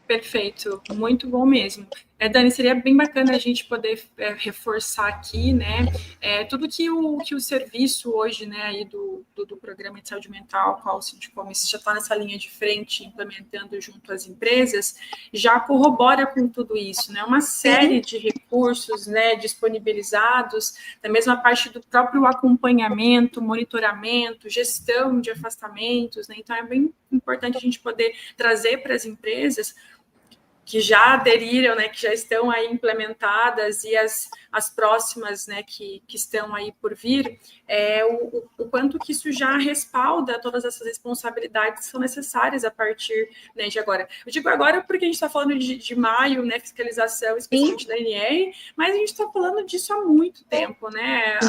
Perfeito, muito bom mesmo. Dani, seria bem bacana a gente poder reforçar aqui, né, tudo que o serviço hoje, né, aí do programa de saúde mental, qual o Sindicommerce já está nessa linha de frente, implementando junto às empresas, já corrobora com tudo isso, né, uma série de recursos, né, disponibilizados, da mesma parte do próprio acompanhamento, monitoramento, gestão de afastamentos, né, então é bem importante a gente poder trazer para as empresas que já aderiram, né, que já estão aí implementadas e as próximas, né, que estão aí por vir, o quanto que isso já respalda todas essas responsabilidades que são necessárias a partir, né, de agora. Eu digo agora porque a gente está falando de maio, né, fiscalização, especialmente da ANR, mas a gente está falando disso há muito tempo, né,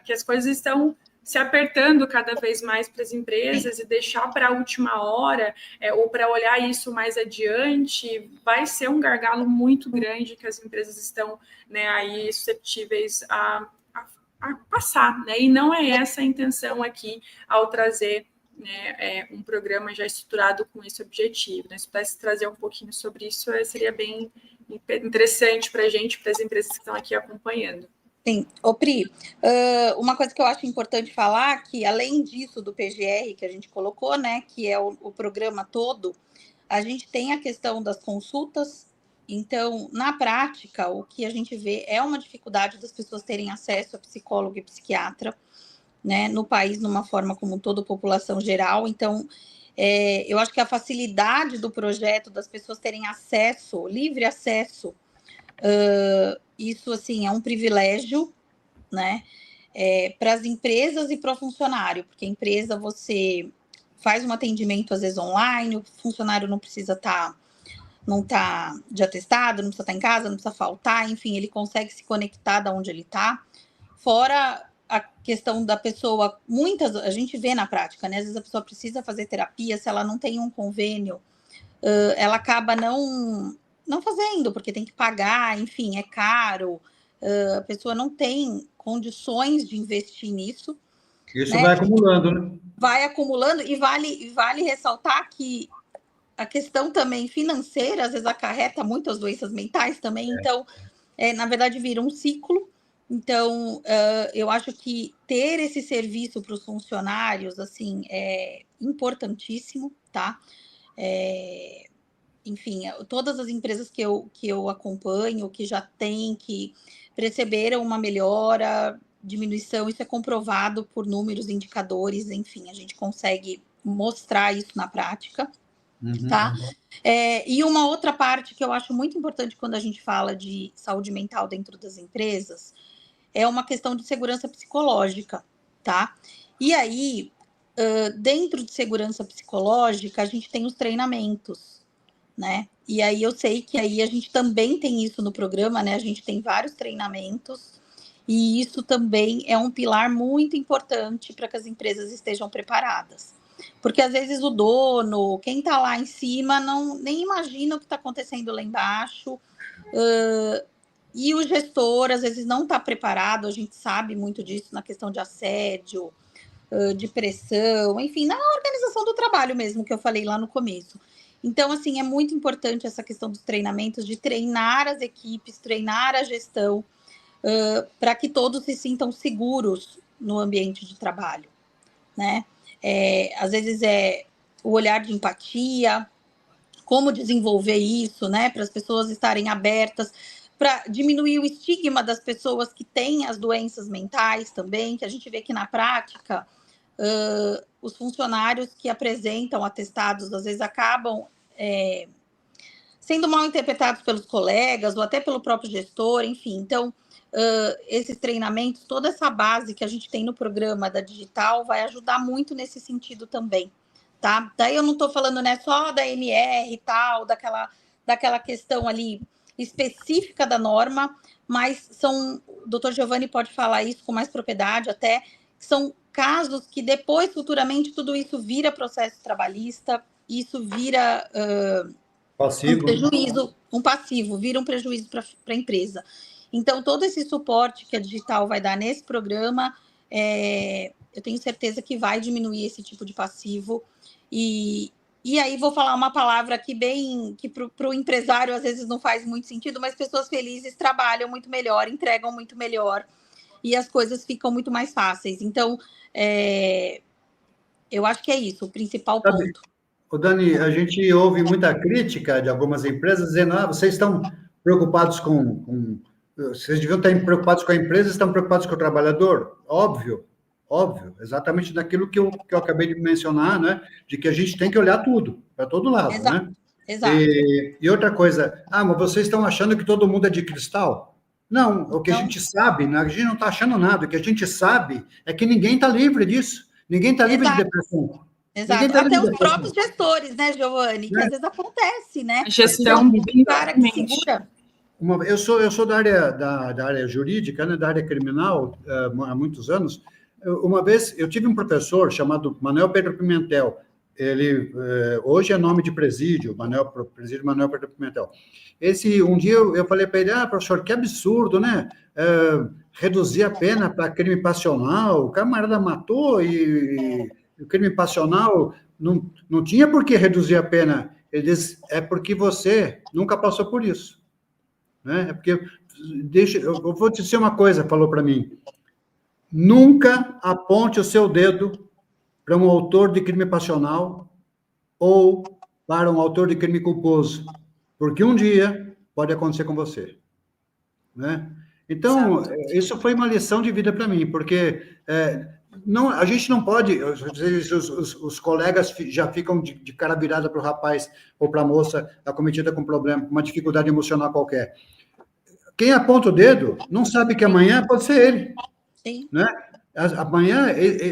que as coisas estão se apertando cada vez mais para as empresas e deixar para a última hora ou para olhar isso mais adiante, vai ser um gargalo muito grande que as empresas estão, né, aí suscetíveis a passar, né? E não é essa a intenção aqui ao trazer, né, um programa já estruturado com esse objetivo, né? Se pudesse trazer um pouquinho sobre isso, seria bem interessante para a gente, para as empresas que estão aqui acompanhando. Sim. Ô, Pri, uma coisa que eu acho importante falar, que além disso do PGR que a gente colocou, né, que é o programa todo, a gente tem a questão das consultas. Então, na prática, o que a gente vê é uma dificuldade das pessoas terem acesso a psicólogo e psiquiatra, né, no país, numa forma como toda a população geral. Então, eu acho que a facilidade do projeto, das pessoas terem acesso, livre acesso, isso, assim, é um privilégio, né, para as empresas e para o funcionário, porque a empresa você faz um atendimento, às vezes, online, o funcionário não precisa não tá de atestado, não precisa estar em casa, não precisa faltar, enfim, ele consegue se conectar da onde ele está. Fora a questão da pessoa, a gente vê na prática, né? Às vezes a pessoa precisa fazer terapia, se ela não tem um convênio, ela acaba não fazendo, porque tem que pagar, enfim, é caro, a pessoa não tem condições de investir nisso. Isso, né? vai acumulando, né? Vai acumulando, e vale ressaltar que a questão também financeira, às vezes, acarreta muitas doenças mentais também, então, na verdade, vira um ciclo. Então, eu acho que ter esse serviço para os funcionários, assim, é importantíssimo, tá? Enfim, todas as empresas que eu acompanho, que já têm, que perceberam uma melhora, diminuição, isso é comprovado por números, indicadores, enfim, a gente consegue mostrar isso na prática, tá? E uma outra parte que eu acho muito importante quando a gente fala de saúde mental dentro das empresas é uma questão de segurança psicológica, tá? E aí, dentro de segurança psicológica, a gente tem os treinamentos, né? E aí eu sei que aí a gente também tem isso no programa, né? A gente tem vários treinamentos e isso também é um pilar muito importante para que as empresas estejam preparadas. Porque às vezes o dono, quem está lá em cima, nem imagina o que está acontecendo lá embaixo. E o gestor, às vezes, não está preparado, a gente sabe muito disso na questão de assédio, de pressão, enfim, na organização do trabalho mesmo, que eu falei lá no começo. Então, assim, é muito importante essa questão dos treinamentos, de treinar as equipes, treinar a gestão, para que todos se sintam seguros no ambiente de trabalho, né? Às vezes é o olhar de empatia, como desenvolver isso, né? Para as pessoas estarem abertas, para diminuir o estigma das pessoas que têm as doenças mentais também, que a gente vê que na prática os funcionários que apresentam atestados às vezes acabam sendo mal interpretados pelos colegas ou até pelo próprio gestor, enfim. Então, esses treinamentos, toda essa base que a gente tem no programa da Digital vai ajudar muito nesse sentido também, tá? Daí eu não estou falando, né, só da NR e tal, daquela questão ali específica da norma, mas o doutor Giovanni pode falar isso com mais propriedade até, são casos que depois, futuramente, tudo isso vira processo trabalhista, isso vira passivo. Um prejuízo, um passivo, vira um prejuízo para a empresa. Então, todo esse suporte que a Digital vai dar nesse programa, eu tenho certeza que vai diminuir esse tipo de passivo e E aí vou falar uma palavra aqui que para o empresário às vezes não faz muito sentido, mas pessoas felizes trabalham muito melhor, entregam muito melhor e as coisas ficam muito mais fáceis. Então, eu acho que é isso, o principal ponto. Ô Dani, a gente ouve muita crítica de algumas empresas dizendo, vocês estão preocupados vocês deviam estar preocupados com a empresa, estão preocupados com o trabalhador? Óbvio, exatamente daquilo que eu acabei de mencionar, né? De que a gente tem que olhar tudo, para todo lado, Exato, né? Exato. E outra coisa, mas vocês estão achando que todo mundo é de cristal? Não, o que a gente sabe, né? A gente não está achando nada, o que a gente sabe é que ninguém está livre disso, ninguém está livre de depressão. Exato. Até os próprios gestores, né, Giovanni? Que às vezes acontece, né? A gestão do cara que segura. Eu sou da área jurídica, né, da área criminal, há muitos anos. Uma vez, eu tive um professor chamado Manuel Pedro Pimentel. Ele, hoje é nome de presídio, presídio Manuel Pedro Pimentel. Um dia eu falei para ele, professor, que absurdo, né? Reduzir a pena para crime passional, o camarada matou e o crime passional não tinha por que reduzir a pena. Ele diz, é porque você nunca passou por isso. Né? É porque, eu vou te dizer uma coisa, falou para mim, nunca aponte o seu dedo para um autor de crime passional ou para um autor de crime culposo, porque um dia pode acontecer com você. Né? Então, isso foi uma lição de vida para mim, porque a gente não pode, os colegas já ficam de cara virada para o rapaz ou para a moça acometida com problema, uma dificuldade emocional qualquer. Quem aponta o dedo não sabe que amanhã pode ser ele. Sim. Né? Amanhã,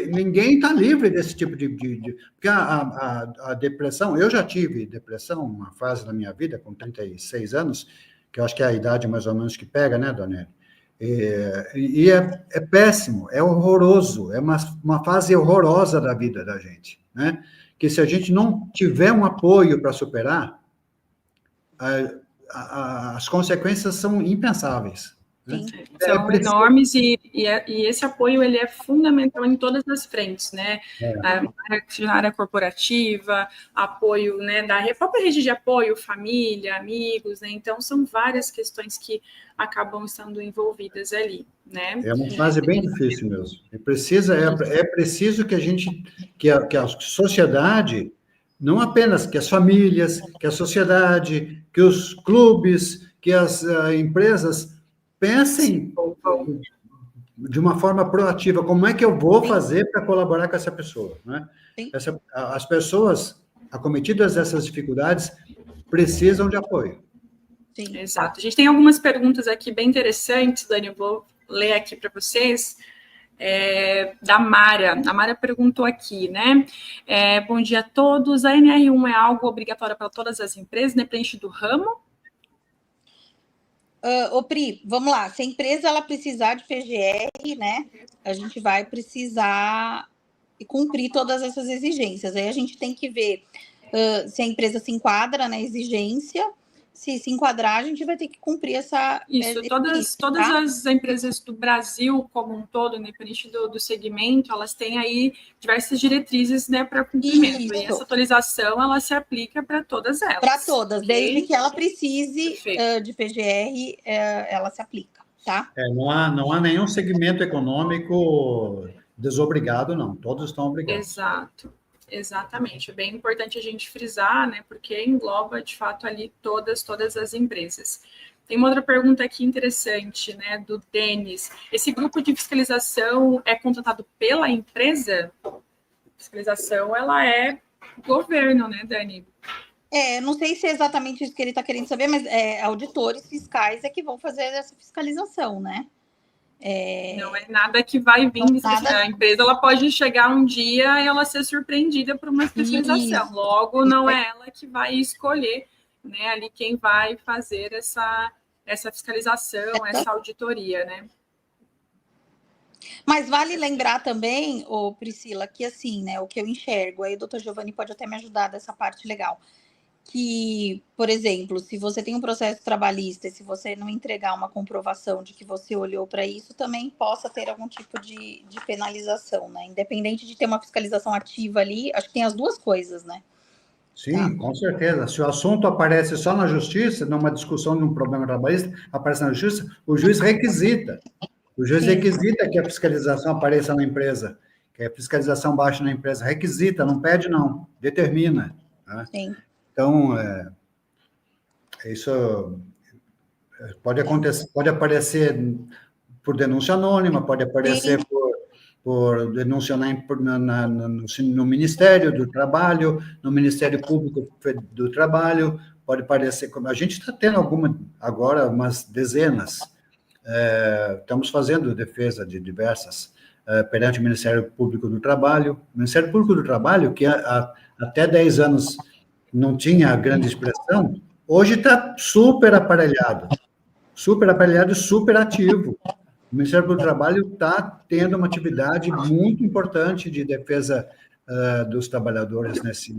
ninguém está livre desse tipo de... Porque a depressão, eu já tive depressão, uma fase da minha vida, com 36 anos, que eu acho que é a idade mais ou menos que pega, né, Dona? E é péssimo, é horroroso, é uma fase horrorosa da vida da gente, né? Que se a gente não tiver um apoio para superar, as consequências são impensáveis. Sim, são enormes e esse apoio ele é fundamental em todas as frentes, né? Na área corporativa, apoio, né, da própria rede de apoio, família, amigos, né? Então são várias questões que acabam estando envolvidas ali, né? É uma fase bem difícil mesmo. É preciso que a sociedade, não apenas que as famílias, que a sociedade, que os clubes, que as empresas pensem de uma forma proativa, como é que eu vou fazer para colaborar com essa pessoa, né? As pessoas acometidas dessas dificuldades precisam de apoio. Sim, exato. A gente tem algumas perguntas aqui bem interessantes, Dani, eu vou ler aqui para vocês. Da Mara. A Mara perguntou aqui, né? Bom dia a todos. A NR1 é algo obrigatório para todas as empresas, independente do ramo? Pri, vamos lá. Se a empresa ela precisar de PGR, né? A gente vai precisar cumprir todas essas exigências. Aí a gente tem que ver se a empresa se enquadra na exigência. Se enquadrar, a gente vai ter que cumprir essa... Isso, todas as empresas do Brasil como um todo, independente do segmento, elas têm aí diversas diretrizes, né, para cumprimento. Isso. E essa atualização, ela se aplica para todas elas. Para todas, okay? Desde que ela precise de PGR, ela se aplica, tá? Não há nenhum segmento econômico desobrigado, não. Todos estão obrigados. Exato. Exatamente, é bem importante a gente frisar, né, porque engloba, de fato, ali todas as empresas. Tem uma outra pergunta aqui interessante, né, do Denis. Esse grupo de fiscalização é contratado pela empresa? A fiscalização, ela é governo, né, Dani? Não sei se é exatamente isso que ele está querendo saber, mas auditores fiscais é que vão fazer essa fiscalização, né? Não é nada que vai vir. A empresa ela pode chegar um dia e ela ser surpreendida por uma fiscalização. Isso. Logo, não é ela que vai escolher, né, ali quem vai fazer essa fiscalização, essa auditoria, né? Mas vale lembrar também, Priscila, que assim, né, o que eu enxergo, aí o doutor Giovanni pode até me ajudar dessa parte legal, que, por exemplo, se você tem um processo trabalhista e se você não entregar uma comprovação de que você olhou para isso, também possa ter algum tipo de penalização, né? Independente de ter uma fiscalização ativa ali, acho que tem as duas coisas, né? Sim, com certeza. Se o assunto aparece só na justiça, numa discussão de um problema trabalhista, aparece na justiça, o juiz requisita. O juiz Sim. requisita que a fiscalização apareça na empresa, que a fiscalização baixe na empresa. Requisita, não pede, não. Determina. Né? Sim. Então, isso pode acontecer, pode aparecer por denúncia anônima, pode aparecer por denúncia no Ministério do Trabalho, no Ministério Público do Trabalho, pode aparecer, como a gente está tendo agora umas dezenas. Estamos fazendo defesa de diversas perante o Ministério Público do Trabalho. O Ministério Público do Trabalho, que até 10 anos não tinha grande expressão, hoje está super aparelhado e super ativo. O Ministério do Trabalho está tendo uma atividade muito importante de defesa dos trabalhadores nesse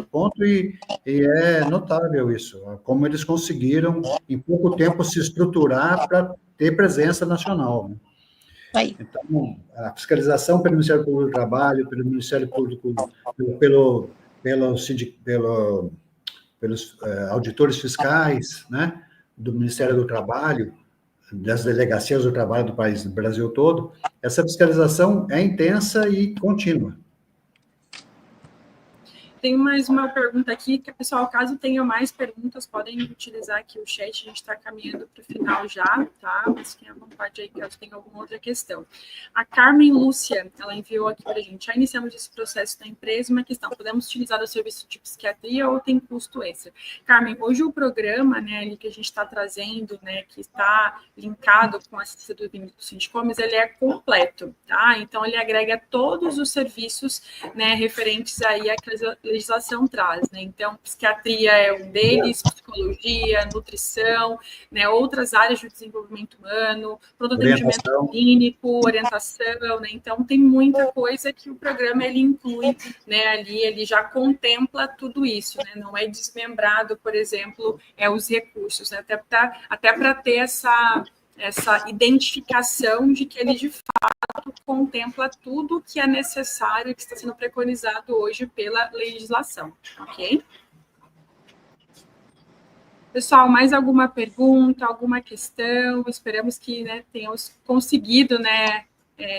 ponto, e é notável isso, como eles conseguiram, em pouco tempo, se estruturar para ter presença nacional. Né? Aí. Então, a fiscalização pelo Ministério Público do Trabalho, pelo Ministério Público, pelos auditores fiscais, né, do Ministério do Trabalho, das delegacias do trabalho do país, do Brasil todo, essa fiscalização é intensa e contínua. Tem mais uma pergunta aqui, que, pessoal, caso tenha mais perguntas, podem utilizar aqui o chat, a gente está caminhando para o final já, tá? Mas fiquem à vontade aí, caso tenha alguma outra questão. A Carmen Lúcia, ela enviou aqui para a gente, já iniciamos esse processo da empresa, uma questão, podemos utilizar o serviço de psiquiatria ou tem custo extra? Carmen, hoje o programa, né, ali que a gente está trazendo, né, que está linkado com a assistência do Sindicomes, ele é completo, tá? Então, ele agrega todos os serviços, né, referentes aí àquelas legislação traz, né? Então, psiquiatria é um deles, psicologia, nutrição, né? Outras áreas de desenvolvimento humano, pronto atendimento clínico, orientação, né? Então, tem muita coisa que o programa ele inclui, né? Ali ele já contempla tudo isso, né? Não é desmembrado, por exemplo, os recursos, né? Até para ter essa identificação de que ele, de fato, contempla tudo que é necessário e que está sendo preconizado hoje pela legislação, ok? Pessoal, mais alguma pergunta, alguma questão? Esperamos que, né, tenhamos conseguido, né,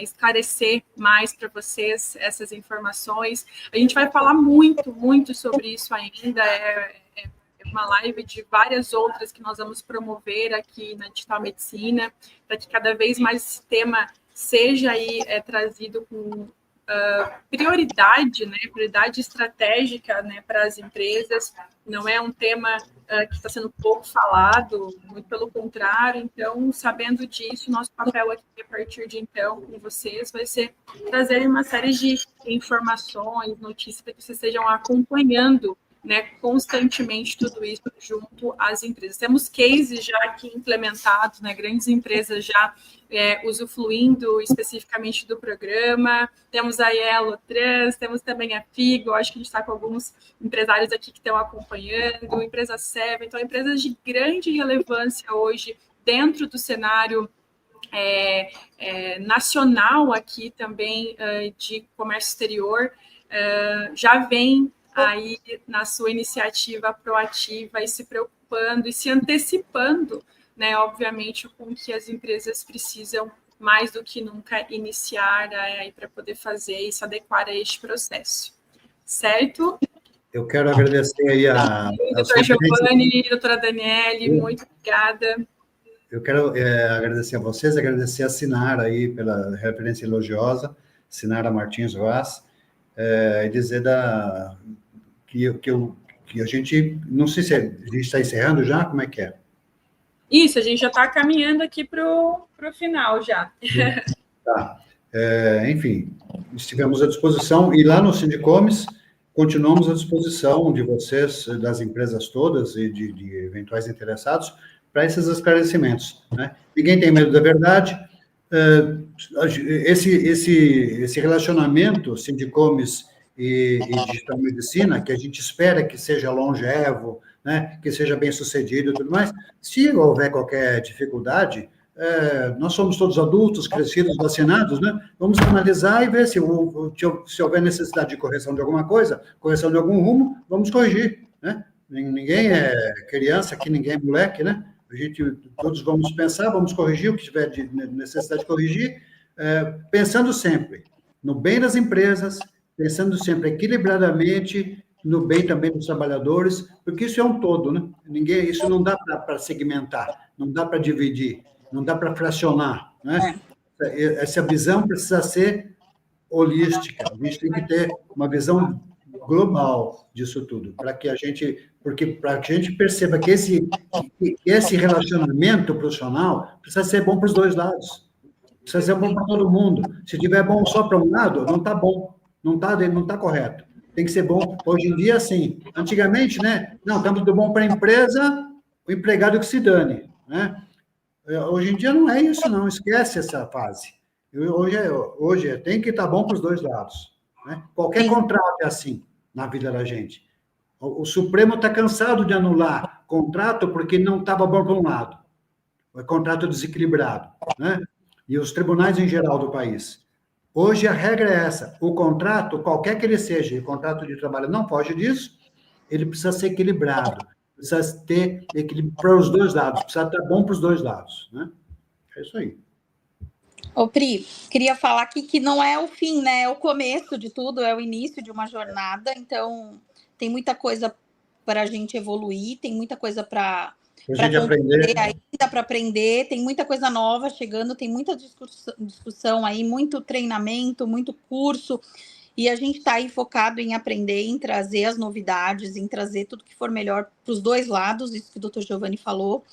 esclarecer mais para vocês essas informações. A gente vai falar muito sobre isso ainda, uma live de várias outras que nós vamos promover aqui na Digital Medicina, para que cada vez mais esse tema seja aí trazido com prioridade, né, prioridade estratégica, né, para as empresas. Não é um tema que está sendo pouco falado, muito pelo contrário. Então, sabendo disso, nosso papel aqui, a partir de então, com vocês, vai ser trazer uma série de informações, notícias, para que vocês estejam acompanhando, né, constantemente tudo isso junto às empresas. Temos cases já aqui implementados, né, grandes empresas já usufruindo especificamente do programa, temos a Elo Trans, temos também a Figo, acho que a gente está com alguns empresários aqui que estão acompanhando, empresa Seven, então empresas de grande relevância hoje dentro do cenário nacional aqui também de comércio exterior, já vem aí na sua iniciativa proativa e se preocupando e se antecipando, né, obviamente, com que as empresas precisam mais do que nunca iniciar aí para poder fazer e se adequar a este processo. Certo? Eu quero agradecer aí doutora Giovanni, doutora Daniele, muito obrigada. Eu quero agradecer a vocês, agradecer a Sinara aí pela referência elogiosa, Sinara Martins Vaz, e dizer que a gente, não sei se a gente está encerrando já, como é que é? Isso, a gente já está caminhando aqui para o final já. Tá. Enfim, estivemos à disposição, e lá no Sindicomes, continuamos à disposição de vocês, das empresas todas e de eventuais interessados, para esses esclarecimentos. Né? Ninguém tem medo da verdade. Esse relacionamento Sindicomes e Digital Medicina, que a gente espera que seja longevo, né, que seja bem sucedido e tudo mais, se houver qualquer dificuldade, nós somos todos adultos, crescidos, vacinados, né? Vamos analisar e ver se houver necessidade de correção de alguma coisa, correção de algum rumo, vamos corrigir, né? Ninguém é criança aqui, ninguém é moleque, né? Todos vamos pensar, vamos corrigir o que tiver de necessidade de corrigir, pensando sempre no bem das empresas, pensando sempre equilibradamente no bem também dos trabalhadores, porque isso é um todo, né? Isso não dá para segmentar, não dá para dividir, não dá para fracionar, né? Essa visão precisa ser holística, a gente tem que ter uma visão global disso tudo, para que a gente perceba que esse relacionamento profissional precisa ser bom para os dois lados, precisa ser bom para todo mundo. Se tiver bom só para um lado, não está bom, não tá correto. Tem que ser bom. Hoje em dia, sim. Antigamente, né? Não, está tudo bom para a empresa, o empregado que se dane, né? Hoje em dia não é isso, não. Esquece essa fase. Hoje tem que estar bom para os dois lados, né? Qualquer contrato é assim na vida da gente. O Supremo está cansado de anular contrato porque não estava bom para um lado. É contrato desequilibrado, né? E os tribunais em geral do país. Hoje a regra é essa: o contrato, qualquer que ele seja, o contrato de trabalho não foge disso, ele precisa ser equilibrado, precisa ter equilíbrio para os dois lados, precisa estar bom para os dois lados, né? É isso aí. Ô, Pri, queria falar aqui que não é o fim, né? É o começo de tudo, é o início de uma jornada, então tem muita coisa para a gente evoluir, tem muita coisa para aprender ainda, para aprender, tem muita coisa nova chegando, tem muita discussão aí, muito treinamento, muito curso, e a gente está aí focado em aprender, em trazer as novidades, em trazer tudo que for melhor para os dois lados, isso que o Dr. Giovanni falou.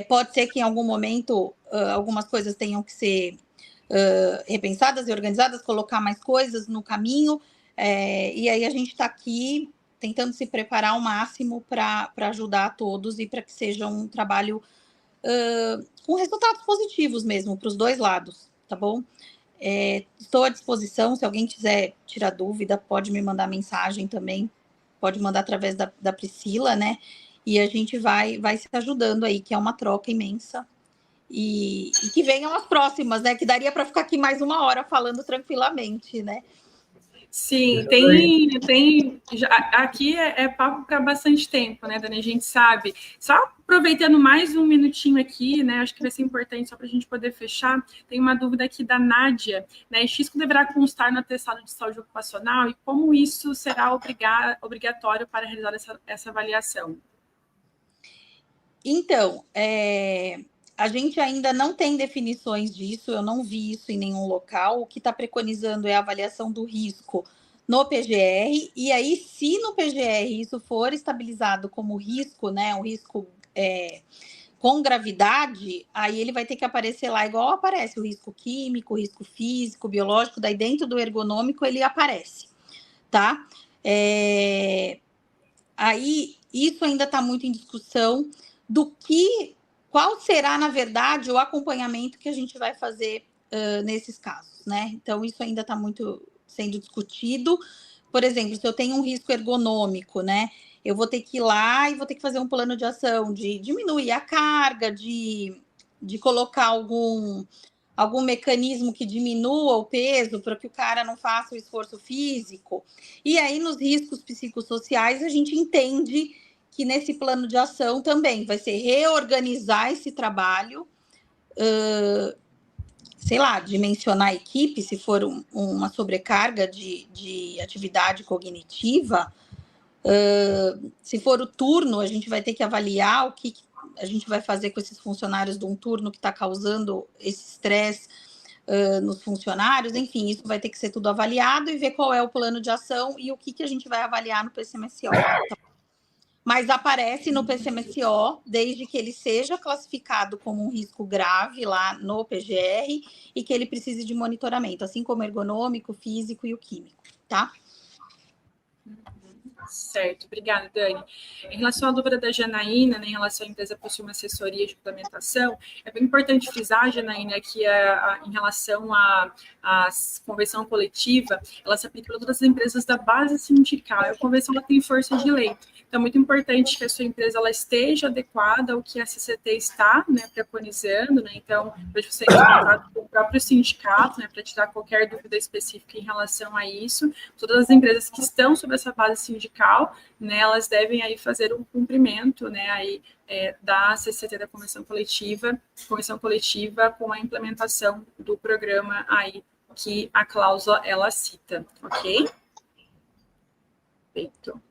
Pode ser que em algum momento algumas coisas tenham que ser repensadas e organizadas, colocar mais coisas no caminho, e aí a gente está aqui tentando se preparar ao máximo para ajudar todos e para que seja um trabalho com resultados positivos mesmo, para os dois lados, tá bom? Estou à disposição, se alguém quiser tirar dúvida, pode me mandar mensagem também, pode mandar através da Priscila, né? E a gente vai se ajudando aí, que é uma troca imensa. E que venham as próximas, né? Que daria para ficar aqui mais uma hora falando tranquilamente, né? Sim, tem aqui é papo para bastante tempo, né, Dani? A gente sabe. Só aproveitando mais um minutinho aqui, né? Acho que vai ser importante só para a gente poder fechar. Tem uma dúvida aqui da Nádia, né? XCO deverá constar no atestado de saúde ocupacional e como isso será obrigatório para realizar essa avaliação? Então, a gente ainda não tem definições disso, eu não vi isso em nenhum local. O que está preconizando é a avaliação do risco no PGR, e aí, se no PGR isso for estabilizado como risco, né, um risco com gravidade, aí ele vai ter que aparecer lá igual aparece o risco químico, o risco físico, biológico, daí dentro do ergonômico ele aparece, tá? Aí, isso ainda está muito em discussão qual será, na verdade, o acompanhamento que a gente vai fazer nesses casos, né? Então, isso ainda está muito sendo discutido. Por exemplo, se eu tenho um risco ergonômico, né? Eu vou ter que ir lá e vou ter que fazer um plano de ação de diminuir a carga, de colocar algum mecanismo que diminua o peso para que o cara não faça o esforço físico. E aí, nos riscos psicossociais, a gente entende que nesse plano de ação também vai ser reorganizar esse trabalho, sei lá, dimensionar a equipe, se for uma sobrecarga de atividade cognitiva. Se for o turno, a gente vai ter que avaliar o que a gente vai fazer com esses funcionários de um turno que está causando esse estresse nos funcionários. Enfim, isso vai ter que ser tudo avaliado e ver qual é o plano de ação e o que a gente vai avaliar no PCMSO. Mas aparece no PCMSO, desde que ele seja classificado como um risco grave lá no PGR e que ele precise de monitoramento, assim como ergonômico, físico e o químico, tá? Certo, obrigada, Dani. Em relação à dúvida da Janaína, né, em relação à empresa possui uma assessoria de implementação, é bem importante frisar, Janaína, que em relação à convenção coletiva, ela se aplica para todas as empresas da base sindical. A convenção ela tem força de lei. Então, é muito importante que a sua empresa ela esteja adequada ao que a CCT está, né, preconizando, né? Então, para você entrar em contato com o próprio sindicato, né, para tirar qualquer dúvida específica em relação a isso. Todas as empresas que estão sob essa base sindical, né, elas devem aí fazer um cumprimento, né, aí, da CCT, da convenção coletiva com a implementação do programa aí que a cláusula ela cita, ok? Perfeito.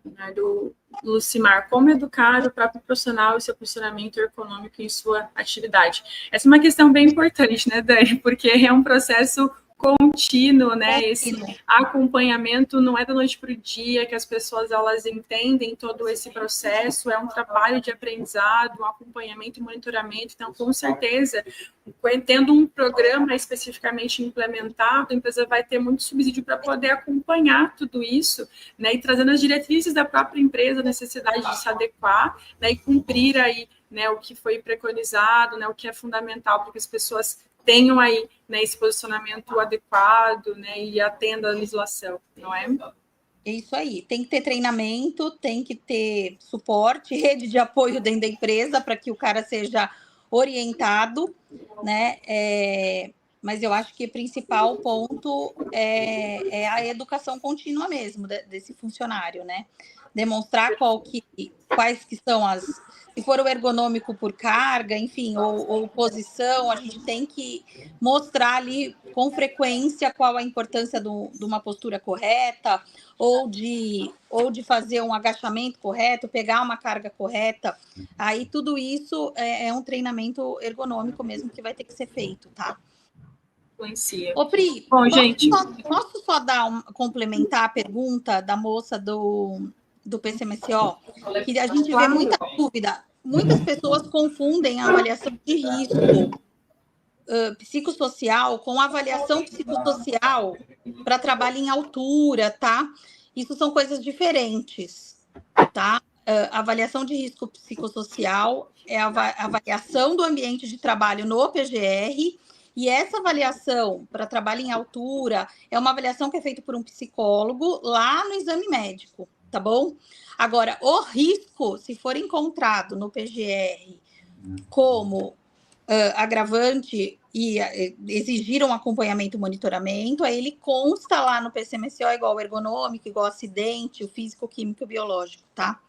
Leonardo Lucimar, como educar o próprio profissional e seu posicionamento econômico em sua atividade? Essa é uma questão bem importante, né, Dani? Porque é um processo contínuo, né? Esse acompanhamento não é da noite para o dia que as pessoas elas entendem todo esse processo, é um trabalho de aprendizado, um acompanhamento e monitoramento. Então, com certeza, tendo um programa especificamente implementado, a empresa vai ter muito subsídio para poder acompanhar tudo isso, né? E trazendo as diretrizes da própria empresa, a necessidade de se adequar, né? E cumprir aí, né, o que foi preconizado, né? O que é fundamental para que as pessoas tenham aí, né, esse posicionamento adequado, né, e atenda a legislação, não é? É isso aí. Tem que ter treinamento, tem que ter suporte, rede de apoio dentro da empresa para que o cara seja orientado, né? Mas eu acho que o principal ponto é a educação contínua mesmo desse funcionário, né? Demonstrar quais que são se for o ergonômico por carga, enfim, ou posição, a gente tem que mostrar ali com frequência qual a importância de uma postura correta, ou de fazer um agachamento correto, pegar uma carga correta. Aí tudo isso é um treinamento ergonômico mesmo que vai ter que ser feito, tá? Influencia. Ô, Pri, bom, gente, posso só complementar a pergunta da moça do PCMSO? Que a gente vê muita dúvida. Muitas pessoas confundem a avaliação de risco psicossocial com avaliação psicossocial para trabalho em altura, tá? Isso são coisas diferentes, tá? Avaliação de risco psicossocial é a avaliação do ambiente de trabalho no PGR, e essa avaliação para trabalho em altura é uma avaliação que é feita por um psicólogo lá no exame médico, tá bom? Agora, o risco, se for encontrado no PGR como agravante e exigir um acompanhamento e monitoramento, aí ele consta lá no PCMSO igual o ergonômico, igual o acidente, o físico, químico e biológico, tá?